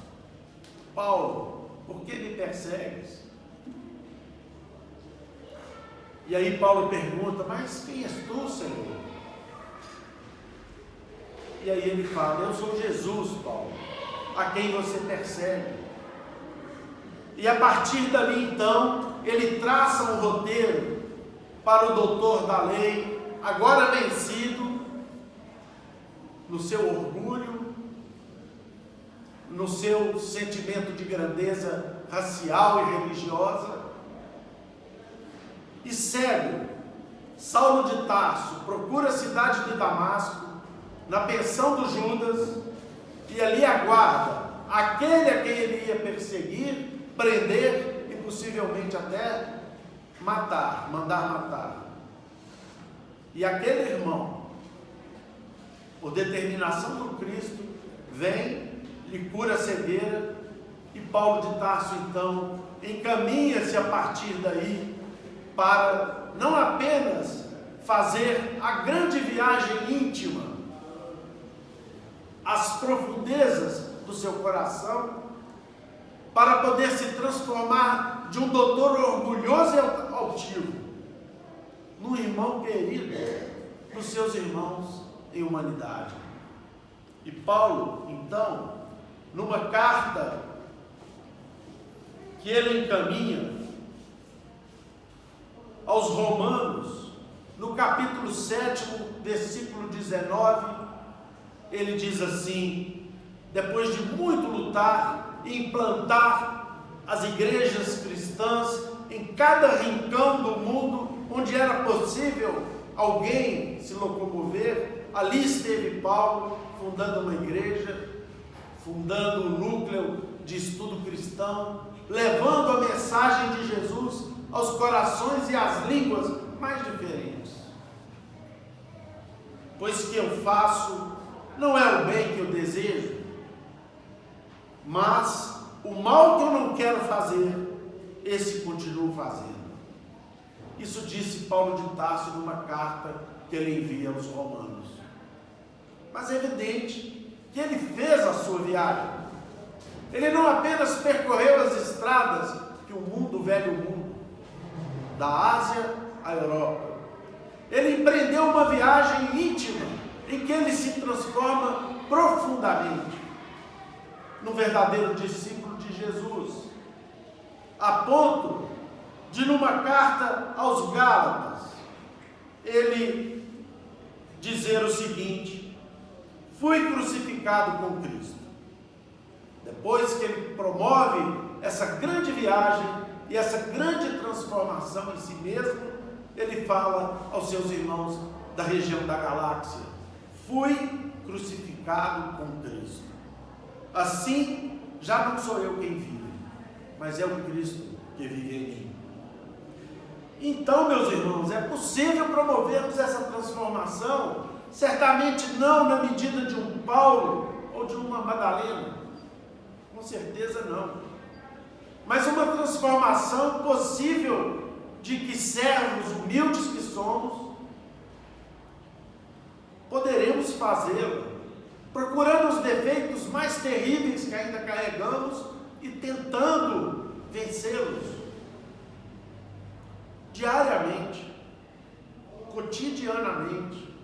Paulo, por que me persegues? E aí Paulo pergunta: mas quem és tu, Senhor? E aí ele fala: eu sou Jesus, Paulo, a quem você persegue. E a partir dali então, ele traça um roteiro para o doutor da lei, agora vencido, no seu orgulho, no seu sentimento de grandeza racial e religiosa, e cego, Saulo de Tarso procura a cidade de Damasco, na pensão do Judas, e ali aguarda aquele a quem ele ia perseguir, prender e possivelmente até matar, mandar matar. E aquele irmão, por determinação do Cristo, vem, lhe cura a cegueira, e Paulo de Tarso então encaminha-se a partir daí para não apenas fazer a grande viagem íntima às profundezas do seu coração, para poder se transformar de um doutor orgulhoso e altivo num irmão querido dos seus irmãos em humanidade. E Paulo, então, numa carta que ele encaminha aos Romanos, no capítulo 7, versículo 19, ele diz assim: depois de muito lutar e implantar as igrejas cristãs em cada rincão do mundo onde era possível alguém se locomover, ali esteve Paulo fundando uma igreja, fundando um núcleo de estudo cristão, levando a mensagem de Jesus aos corações e às línguas mais diferentes. Pois que eu faço não é o bem que eu desejo, mas o mal que eu não quero fazer, esse continuo fazendo. Isso disse Paulo de Tarso numa carta que ele envia aos romanos. Mas é evidente que ele fez a sua viagem. Ele não apenas percorreu as estradas que o mundo, o velho mundo, da Ásia à Europa. Ele empreendeu uma viagem íntima em que ele se transforma profundamente no verdadeiro discípulo de Jesus, a ponto de, numa carta aos Gálatas, ele dizer o seguinte: fui crucificado com Cristo. Depois que ele promove essa grande viagem e essa grande transformação em si mesmo, ele fala aos seus irmãos da região da galáxia: fui crucificado com Cristo. Assim, já não sou eu quem vive, mas é o Cristo que vive em mim. Então, meus irmãos, é possível promovermos essa transformação? Certamente não na medida de um Paulo ou de uma Madalena, com certeza não, mas uma transformação possível de que servos humildes que somos, poderemos fazê-la, procurando os defeitos mais terríveis que ainda carregamos e tentando vencê-los diariamente, cotidianamente,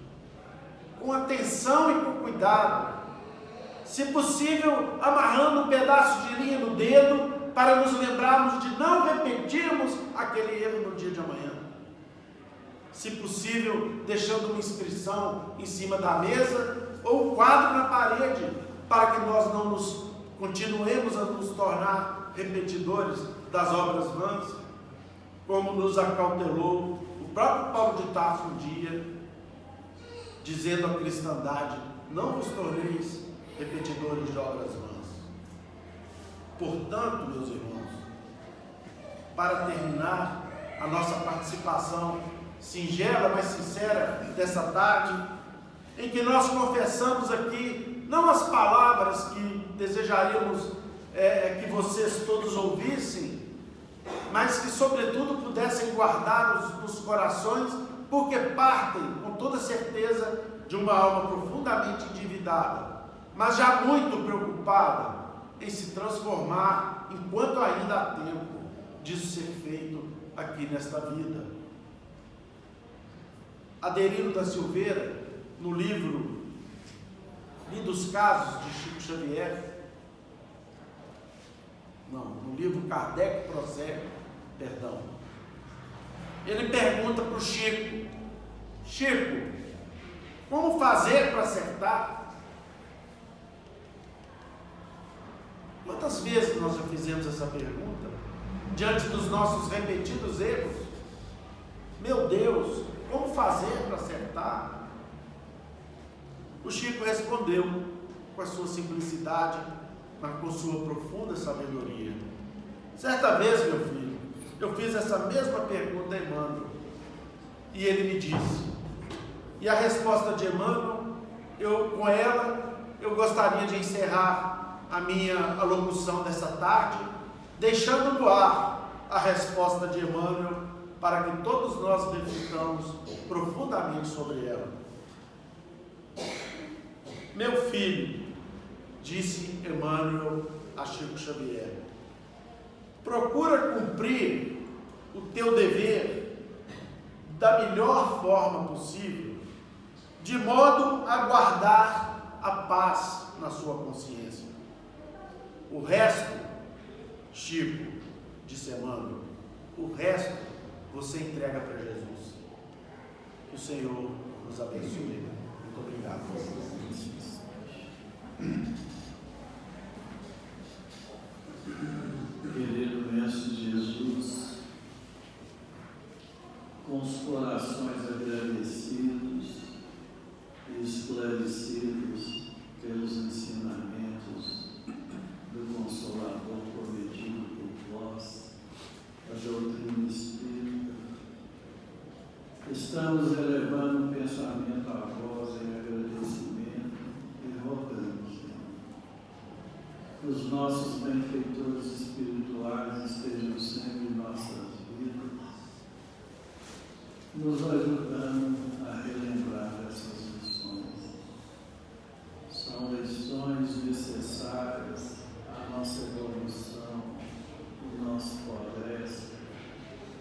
com atenção e com cuidado, se possível amarrando um pedaço de linha no dedo para nos lembrarmos de não repetirmos aquele erro no dia de amanhã. Se possível, deixando uma inscrição em cima da mesa ou um quadro na parede, para que nós não nos continuemos a nos tornar repetidores das obras vãs, como nos acautelou o próprio Paulo de Tarso um dia, dizendo à cristandade: não vos torneis repetidores de obras vãs. Portanto, meus irmãos, para terminar a nossa participação singela, mas sincera dessa tarde, em que nós confessamos aqui não as palavras que desejaríamos que vocês todos ouvissem, mas que sobretudo pudessem guardar nos corações, porque partem com toda certeza de uma alma profundamente endividada, mas já muito preocupada em se transformar enquanto ainda há tempo disso ser feito aqui nesta vida. Adelino da Silveira, no livro Lindos Casos de Chico Xavier, no livro Kardec Prossegue, ele pergunta para o Chico: Chico, como fazer para acertar? Quantas vezes nós já fizemos essa pergunta diante dos nossos repetidos erros? Meu Deus, como fazer para acertar? O Chico respondeu com a sua simplicidade, mas com sua profunda sabedoria. Certa vez, meu filho, eu fiz essa mesma pergunta a Emmanuel, e ele me disse, e a resposta de Emmanuel, com ela, eu gostaria de encerrar a minha alocução dessa tarde, deixando no ar a resposta de Emmanuel, para que todos nós reflitamos profundamente sobre ela. Meu filho, disse Emmanuel a Chico Xavier, procura cumprir o teu dever da melhor forma possível, de modo a guardar a paz na sua consciência. O resto, Chico, disse Emmanuel, o resto você entrega para Jesus. Que o Senhor nos abençoe. Muito obrigado. Querido Mestre Jesus, com os corações agradecidos e esclarecidos pelos ensinamentos do Consolador prometido por vós, a doutrina espírita, os nossos benfeitores espirituais estejam sempre em nossas vidas, nos ajudando a relembrar essas lições. São lições necessárias à nossa evolução, ao nosso progresso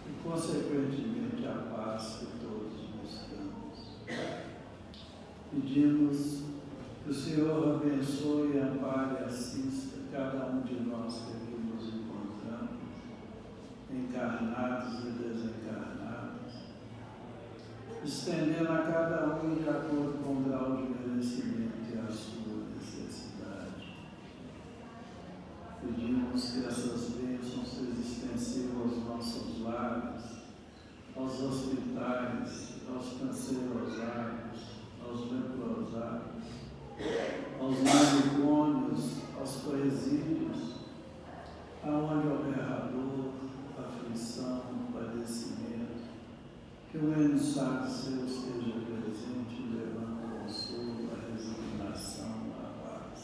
e, consequentemente, à paz que todos buscamos. Pedimos que o Senhor abençoe, ampare e assista cada um de nós que aqui nos encontramos, encarnados e desencarnados, estendendo a cada um de acordo com o grau de merecimento e a sua necessidade. Pedimos que essas bênçãos sejam extensivas aos nossos lares, aos hospitais, aos cancerosários, aos leprosários, aos manicômios, aos presídios, aonde houver dor, aflição, padecimento, que o emissário seu esteja presente, levando o consolo, a resignação, a paz.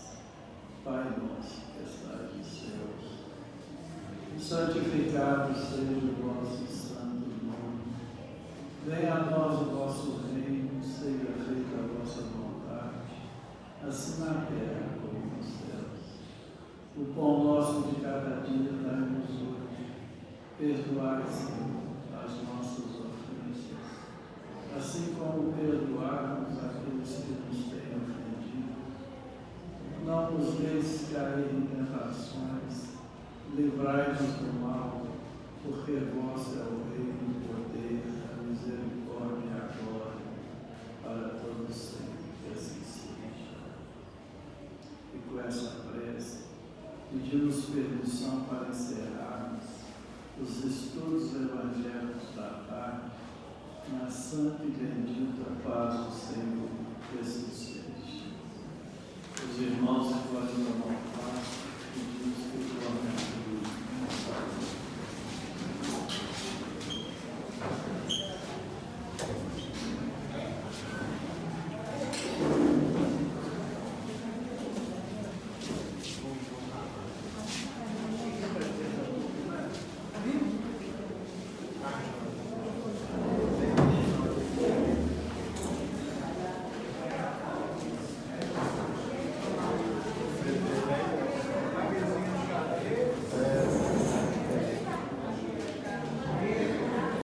Pai nosso que estás nos céus, santificado seja o vosso santo nome. Venha a nós o vosso reino, seja feita a vossa vontade, assim na terra como nos céus. O pão nosso de cada dia dai-nos hoje. Perdoai, Senhor, as nossas ofensas, assim como perdoarmos aqueles que nos têm ofendido. Não nos deixes cair em tentações, livrai-nos do mal, porque vosso é o reino, o poder, a misericórdia e a glória, para todos sempre. Que assim seja. E com essa prece, pedimos permissão para encerrarmos os estudos evangélicos da tarde na santa e bendita paz do Senhor Jesus Cristo. Os irmãos, enquanto